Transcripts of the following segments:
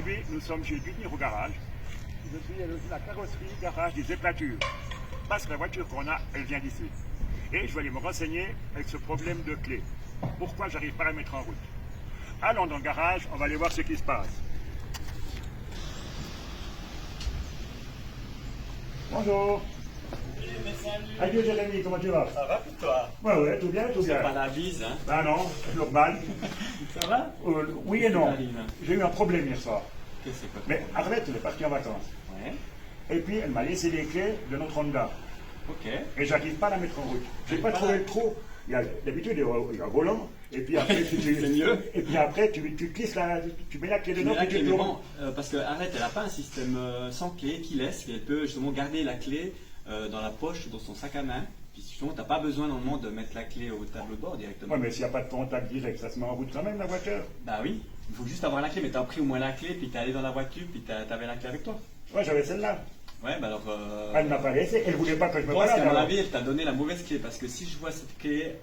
Aujourd'hui, nous sommes chez Dunir au garage. Je suis à la carrosserie garage des éplatures. Parce que la voiture qu'on a, elle vient d'ici. Et je vais aller me renseigner avec ce problème de clé. Pourquoi j'arrive pas à la mettre en route? Allons dans le garage, on va aller voir ce qui se passe. Bonjour. Adieu Jérémy, comment tu vas? Ça va pour toi? Ouais, tout bien, tout bien. C'est pas la bise, hein? Ah non, normal. Ça va? Oui et non. J'ai eu un problème hier soir. Qu'est-ce que c'est quoi? Mais Arlette, elle est partie en vacances. Ouais. Et puis, elle m'a laissé les clés de notre Honda. Ok. Et j'arrive pas à la mettre en route. J'ai pas trouvé le trou. D'habitude, il y a un volant. Et puis après, C'est mieux. Et puis après, tu glisses tu mets la clé dedans. La Et clé, tu mais tournes. bon, parce que Arlette, elle n'a pas un système sans clé qui laisse, elle peut justement garder la clé dans la poche, dans son sac à main. Puis justement, tu n'as pas besoin normalement de mettre la clé au tableau de bord directement. Ouais, mais s'il n'y a pas de contact direct, ça se met en route quand même, la voiture. Bah oui, il faut juste avoir la clé, mais tu as pris au moins la clé, puis tu es allé dans la voiture, puis tu avais la clé avec toi. Ouais, j'avais celle-là. Ouais, bah alors. Elle ne m'a pas laissé. Elle voulait pas que je me Moi, balade. à mon alors. avis, elle t'a donné la mauvaise clé, parce que si je vois cette clé,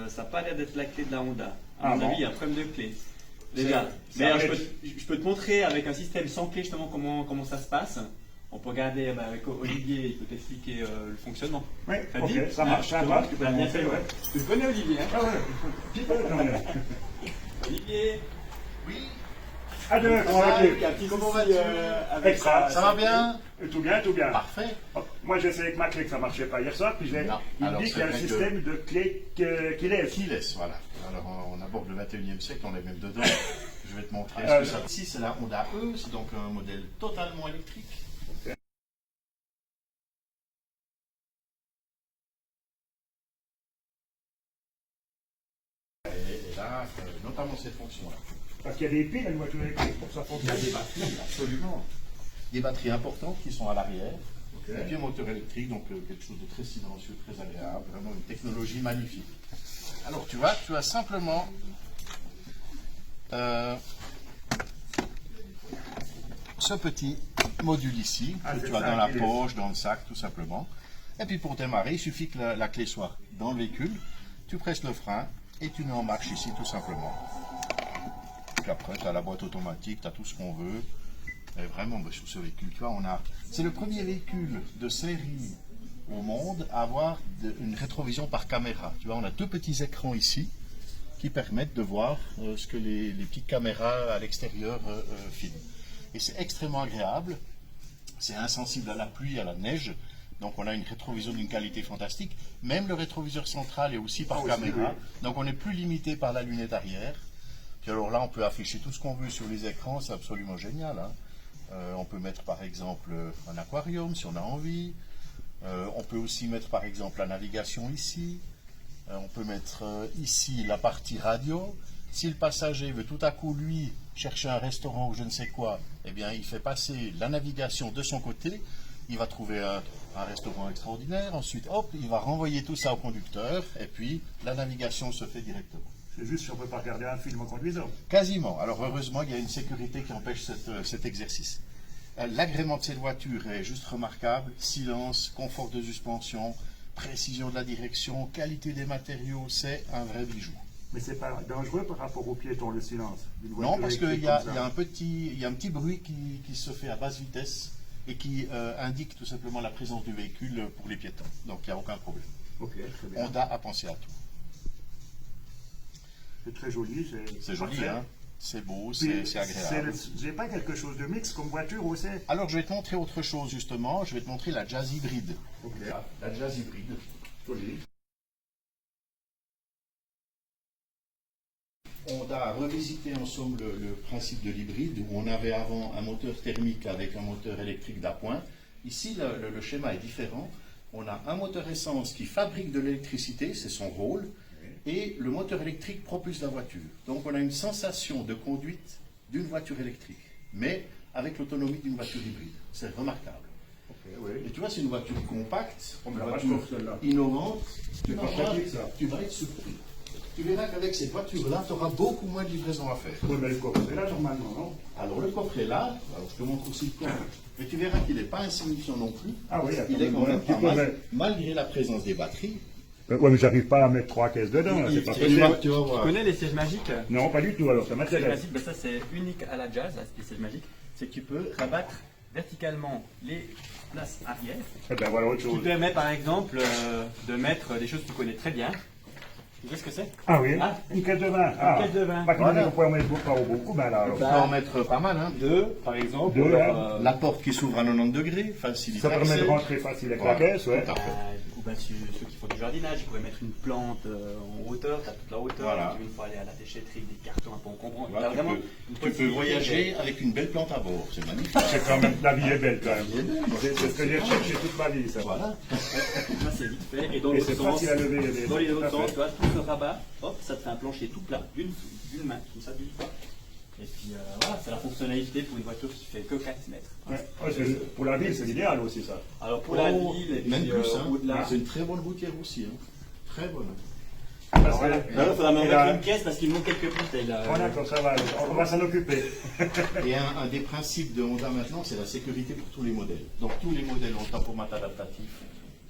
ça n'a pas l'air d'être la clé de la Honda. À Ah mon bon? avis, il y a un problème de clé. Déjà. Mais alors, je peux te montrer avec un système sans clé justement comment ça se passe. On peut regarder avec Olivier, il peut t'expliquer le fonctionnement. Oui, Ça ok, dit? ça marche, ça marche. Tu peux T'as bien montrer, fait, ouais. Tu le connais, Olivier, hein? Ah ouais, petit peu quand même. Olivier. Oui, À deux, comment vas-tu? Il y a un petit Comment souci, vas-tu? avec Extra. ça va bien? Tout bien, tout bien. Parfait. Moi, j'ai essayé avec ma clé que ça ne marchait pas hier soir, puis Non, il me alors dit qu'il y a un c'est vrai système de clé qui laisse. Qui laisse, voilà. Alors on aborde le 21e siècle, on est même dedans. Je vais te montrer. Ici c'est la Honda E, c'est donc un modèle totalement électrique. Et là, notamment cette fonction-là. Parce qu'il y a des piles à une voiture électrique pour que ça Il y fonctionne. a des batteries, absolument. Des batteries importantes qui sont à l'arrière. Ok. Et puis un moteur électrique, donc quelque chose de très silencieux, très agréable, vraiment une technologie magnifique. Alors tu vois, tu as simplement ce petit module ici, Ah, que c'est tu as ça dans la qui est- poche, dans le sac, tout simplement. Et puis pour démarrer, il suffit que la clé soit dans le véhicule, tu presses le frein et tu mets en marche ici, tout simplement. Puis après, tu as la boîte automatique, tu as tout ce qu'on veut. Et vraiment, sur ce véhicule, tu vois, c'est le premier véhicule de série au monde à avoir une rétrovision par caméra. Tu vois, on a deux petits écrans ici qui permettent de voir ce que les petites caméras à l'extérieur filment. Et c'est extrêmement agréable. C'est insensible à la pluie, à la neige. Donc on a une rétrovision d'une qualité fantastique. Même le rétroviseur central est aussi par caméra. oui. Donc on n'est plus limité par la lunette arrière. Puis alors là, on peut afficher tout ce qu'on veut sur les écrans. C'est absolument génial, hein. On peut mettre par exemple un aquarium si on a envie. On peut aussi mettre par exemple la navigation ici. On peut mettre ici la partie radio. Si le passager veut tout à coup, lui, chercher un restaurant ou je ne sais quoi, eh bien, il fait passer la navigation de son côté. Il va trouver un restaurant extraordinaire. Ensuite, hop, il va renvoyer tout ça au conducteur. Et puis, la navigation se fait directement. C'est juste si on ne peut pas regarder un film en conduisant. Quasiment. Alors heureusement, il y a une sécurité qui empêche cet exercice. L'agrément de cette voiture est juste remarquable. Silence, confort de suspension, précision de la direction, qualité des matériaux, c'est un vrai bijou. Mais c'est pas dangereux par rapport aux piétons, le silence d'une voiture Non, parce qu'il électrique y a, comme il y a ça. un petit bruit qui se fait à basse vitesse et qui indique tout simplement la présence du véhicule pour les piétons. Donc il n'y a aucun problème. Ok, très bien. Honda a pensé à tout. C'est très joli. C'est joli, parfait. hein? C'est beau, Puis, c'est agréable. J'ai pas quelque chose de mix comme voiture aussi. Alors je vais te montrer autre chose justement, je vais te montrer la Jazz hybride. Ok, La Jazz hybride. joli. On a revisité en somme le principe de l'hybride où on avait avant un moteur thermique avec un moteur électrique d'appoint. Ici le schéma est différent. On a un moteur essence qui fabrique de l'électricité, c'est son rôle, et le moteur électrique propulse la voiture. Donc on a une sensation de conduite d'une voiture électrique, mais avec l'autonomie d'une voiture hybride. C'est remarquable. Ok, oui. Et tu vois, c'est une voiture compacte, On une ne l'a pas voiture sur celle-là. innovante. C'est pas pratique, ça. Tu vas être surpris. Tu verras qu'avec cette voiture-là, tu auras beaucoup moins de livraison à faire. Oui, mais le coffre, c'est là normalement, non? Alors le coffre est là, alors je te montre aussi le coffre. Mais tu verras qu'il n'est pas insignifiant non plus. Ah oui, Il est quand un même petit pas peu, mal, malgré la présence des batteries. Oui, mais j'arrive pas à mettre 3 caisses dedans, là, c'est pas Tu possible. vas Tu voir. connais les sièges magiques? Non, pas du tout, alors ça Les sièges m'intéresse. magiques, ben ça c'est unique à la Jazz, les sièges magiques. c'est que tu peux rabattre verticalement les places arrière, Eh ben voilà autre qui chose. permet par exemple de mettre des choses que tu connais très bien. Tu sais ce que c'est? Ah oui, Ah. une caisse de vin. caisse de vin. Bah, Voilà. on peut en mettre beaucoup, ben là, alors. On peut en mettre pas mal. Hein. Deux, par exemple. Deux, La porte qui s'ouvre à 90 degrés, facilite Ça permet l'accès. de rentrer facile avec Voilà. la caisse, ouais. Tout à fait. Du coup, ceux qui font du jardinage, ils pourraient mettre une plante en hauteur, tu as toute la hauteur, Voilà. une fois aller à la déchetterie, des cartons un peu encombrants. Voilà, T'as vraiment une tu peux possibilité voyager avec une belle plante à bord, c'est magnifique. C'est quand même, la vie est belle quand même. vie est belle. C'est ce que j'ai cherché toute ma vie, ça. Voilà. Ça c'est vite fait. Et dans Et l'autre c'est sens, facile à lever les dans les tout à autres sens, fait. tu vois, tout ce rabat, hop, ça te fait un plancher tout plat, d'une main, comme ça, d'une fois. Et puis voilà, c'est la fonctionnalité pour une voiture qui fait que 4 mètres. Ouais. Ouais, pour la ville, c'est l'idéal aussi, ça. Alors pour la Oh, ville, et puis même plus, hein. au-delà. C'est une très bonne routière aussi. Hein. Très bonne. Parce que- Là, il faudra m'en et mettre là- une caisse parce qu'il manque quelques bouteilles là. Voilà, comme ça va, on va s'en occuper. Et un des principes de Honda maintenant, c'est la sécurité pour tous les modèles. Donc tous les modèles ont un tempomat adaptatif,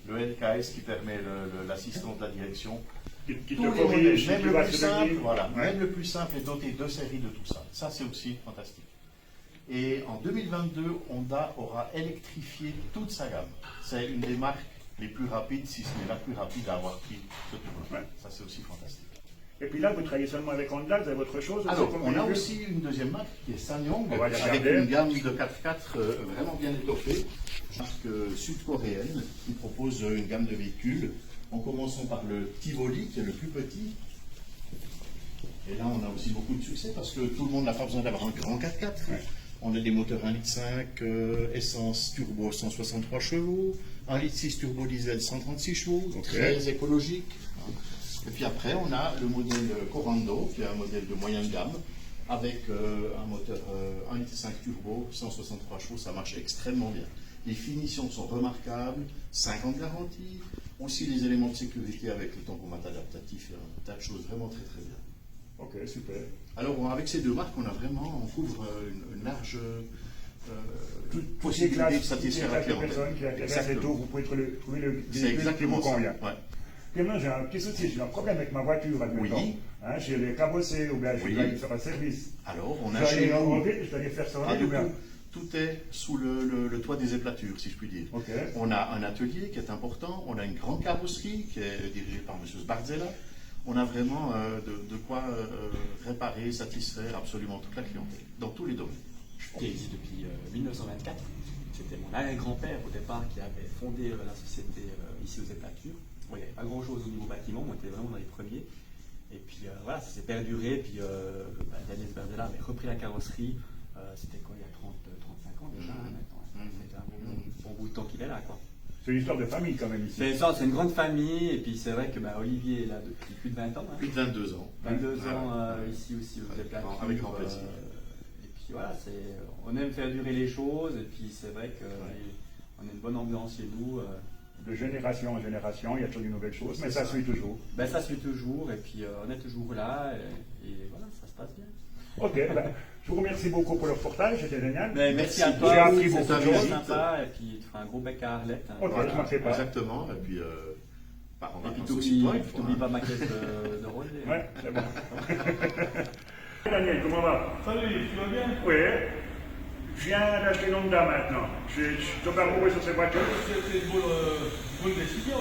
le LKS qui permet l'assistant de la direction. Qui te Tous les corrige, modèles, qui même le va plus se simple, donner. voilà, Ouais. même le plus simple est doté de séries de tout ça. Ça, c'est aussi fantastique. Et en 2022, Honda aura électrifié toute sa gamme. C'est une des marques les plus rapides, si ce n'est la plus rapide à avoir pris ce tour. Ouais. Ça, c'est aussi fantastique. Et puis là, vous travaillez seulement avec Honda, vous avez autre chose aussi Alors, comme on a véhicule aussi une deuxième marque qui est Sanyong, On va la avec regarder. une gamme de 4x4 vraiment bien étoffée. Marque sud-coréenne qui propose une gamme de véhicules, en commençant par le Tivoli, qui est le plus petit. Et là, on a aussi beaucoup de succès parce que tout le monde n'a pas besoin d'avoir un grand 4x4. Ouais. On a des moteurs 1,5 litre, essence turbo 163 chevaux, 1,6 litre turbo diesel 136 chevaux, Ok. très écologique. Et puis après, on a le modèle Corando, qui est un modèle de moyenne gamme, avec un moteur 1,5 litre turbo, 163 chevaux, ça marche extrêmement bien. Les finitions sont remarquables, 5 ans de garantie, aussi les éléments de sécurité avec le tempomat adaptatif, un tas de choses vraiment très très bien. Ok, super. Alors avec ces deux marques, on couvre une large Toutes possibilité les de classes, satisfaire toutes la les classes de clientèle. personnes qui intéressent et tout, Exactement. vous pouvez trouver le C'est véhicule qui exactement vous ça. convient. Ouais. Et moi, j'ai un petit souci, j'ai un problème avec ma voiture, admettons. Oui. Hein, j'ai les cabossés, ou bien je Oui. dois aller faire un service. Alors on Je a dois chez aller nous, rendre, je dois aller faire ça en ah, ligne, ou bien. tout est sous le toit des éplatures, si je puis dire. Ok. On a un atelier qui est important, on a une grande carrosserie qui est dirigée par M. Sbarzella. On a vraiment de quoi réparer, satisfaire absolument toute la clientèle, dans tous les domaines. Qui existe depuis 1924. C'était mon arrière-grand-père au départ qui avait fondé la société ici aux Éplatures. Bon, il n'y avait pas grand-chose au niveau bâtiment, on était vraiment dans les premiers. Et puis voilà, ça s'est perduré. Puis Daniel Sberdella avait repris la carrosserie. C'était quoi, il y a 35 ans déjà maintenant. C'était un bon bout de temps qu'il est là, quoi. C'est une histoire de famille quand même ici. C'est ça, c'est une grande famille. Et puis c'est vrai que Olivier est là depuis plus de 20 ans. Hein. Plus de 22 ans. 22 Ah, ans ouais. ici aussi aux Éplatures. Avec grand plaisir. Et puis voilà, on aime faire durer les choses. Et puis c'est vrai qu'on a une bonne ambiance chez nous. De génération en génération, il y a toujours de nouvelles choses, mais ça suit toujours. Ben, ça suit toujours. Et puis on est toujours là. Et voilà, ça se passe bien. Ok, ben, je vous remercie beaucoup pour le reportage, c'était génial. Mais merci à J'ai toi. appris c'est beaucoup de toujours choses. sympa. Et puis tu feras un gros bec à Arlette. Hein. Ok, Voilà. je m'en fais pas. Exactement, et puis par en Et puis vacances aussi, toi, une fois, t'oublies hein. pas ma caisse de rosé. Ouais, c'est bon. Daniel, comment va? Salut, tu vas bien? Oui. Je viens d'acheter une Honda maintenant. Je tombe amoureux sur cette voiture. C'est une bonne décision.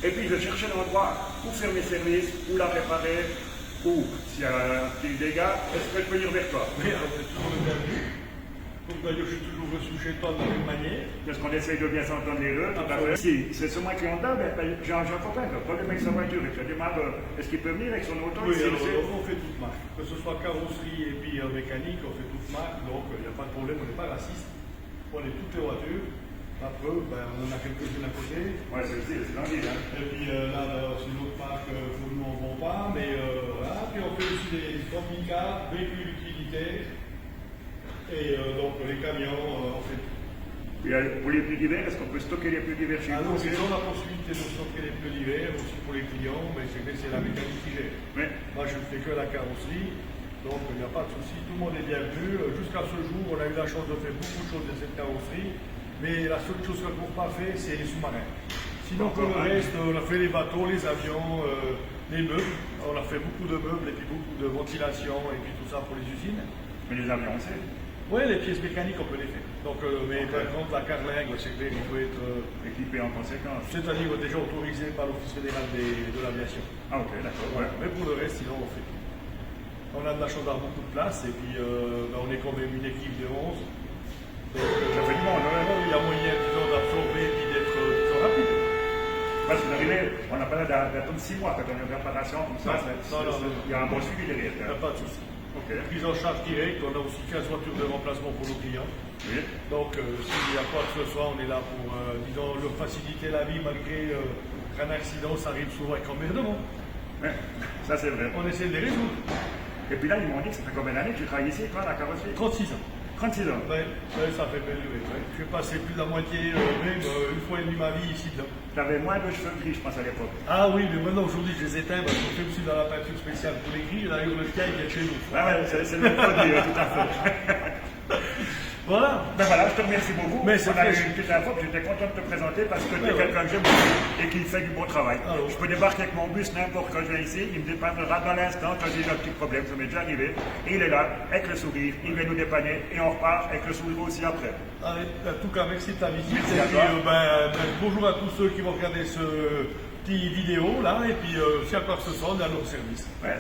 Et puis je cherchais l'endroit où faire mes services, où la réparer, ou s'il y a un petit dégât, est-ce que je peux venir vers toi? Mais c'est toujours le bienvenu. Donc d'ailleurs, je suis toujours reçu chez toi de la même manière. Parce qu'on essaye de bien s'entendre les deux, tout à fait. Si c'est ce mois qui est Honda, j'ai un copain qui a un problème avec sa voiture. Et je lui demande, est-ce qu'il peut venir avec son auto Oui, ici, alors, c'est- on fait toute marque. Que ce soit carrosserie et puis mécanique, on fait toute marque. Donc il n'y a pas de problème, on n'est pas raciste. On est toutes les voitures. Après, on en a quelques-unes à côté. Ouais, c'est dans l'île, hein. Et puis là, c'est une autre marque, pour nous, on ne vend pas. Mais voilà. Puis on fait aussi des camping-cars, véhicules utilitaires. Et donc les camions, on fait tout. Puis, pour les pneus d'hiver, est-ce qu'on peut stocker les pneus d'hiver chez Ah vous non, aussi? ils ont la possibilité de stocker les pneus d'hiver aussi pour les clients, mais c'est la mécanique qui gère. Oui. Moi, je ne fais que la carrosserie, donc il n'y a pas de souci, tout le monde est bienvenu. Jusqu'à ce jour, on a eu la chance de faire beaucoup de choses de cette carrosserie, mais la seule chose qu'on n'a pas fait, c'est les sous-marins. Sinon, pour le reste, on a fait les bateaux, les avions, les meubles. On a fait beaucoup de meubles et puis beaucoup de ventilation et puis tout ça pour les usines. Mais les avions, on sait. Oui, les pièces mécaniques, on peut les faire. Donc, mais par contre, la carlingue, c'est clair, il faut être Équipé en conséquence. c'est-à-dire déjà autorisé par l'Office fédéral de l'aviation. Ah ok, d'accord. Voilà. Mais pour le reste, sinon, on fait tout. On a de la chance d'avoir beaucoup de place et puis on est quand même une équipe de 11. Donc, Ça fait du monde, hein. il y a moyen, disons, d'absorber et d'être disons, rapide. Parce que l'arrivée, on n'a pas d'attendre 6 mois quand on est en préparation comme ça. Non. Il y a un bon suivi derrière. Il n'y a pas de souci. Ok. Prise en charge directe, on a aussi 15 voitures de remplacement pour nos clients. Oui. Donc, s'il y a quoi que ce soit, on est là pour, disons, leur faciliter la vie malgré qu'un accident, ça arrive souvent avec emmerdement. Ouais, ça c'est vrai. On essaie de les résoudre. Et puis là, ils m'ont dit que ça fait combien d'années que tu travailles ici, toi, à la carrosserie? 36 ans. 36 ans. Ouais, ça fait belle durée. Ouais. J'ai passé plus de la moitié, même une fois et demie ma vie ici. Là. Tu avais moins de cheveux gris, je pense, à l'époque. Ah oui, mais maintenant aujourd'hui je les éteins parce qu'on fait aussi dans la peinture spéciale pour les grilles. D'ailleurs, le tien il est chez nous. Ah ouais, c'est le même produit, tout à fait. Voilà. Ben voilà, je te remercie beaucoup. Mais c'est on a eu très- une petite info, puis j'étais content de te présenter parce que tu es Ouais, quelqu'un que j'aime beaucoup et qui fait du bon travail. Alors. Je peux débarquer avec mon bus n'importe quand je viens ici, il me dépannera dans l'instant quand j'ai eu un petit problème, ça m'est déjà arrivé. Et il est là, avec le sourire, il vient nous dépanner et on repart avec le sourire aussi après. Allez, en tout cas, merci de ta visite. Merci Et à puis, toi. bonjour à tous ceux qui vont regarder ce petit vidéo là. Et puis, si à quoi que ce soit, on est à leur service. Ouais,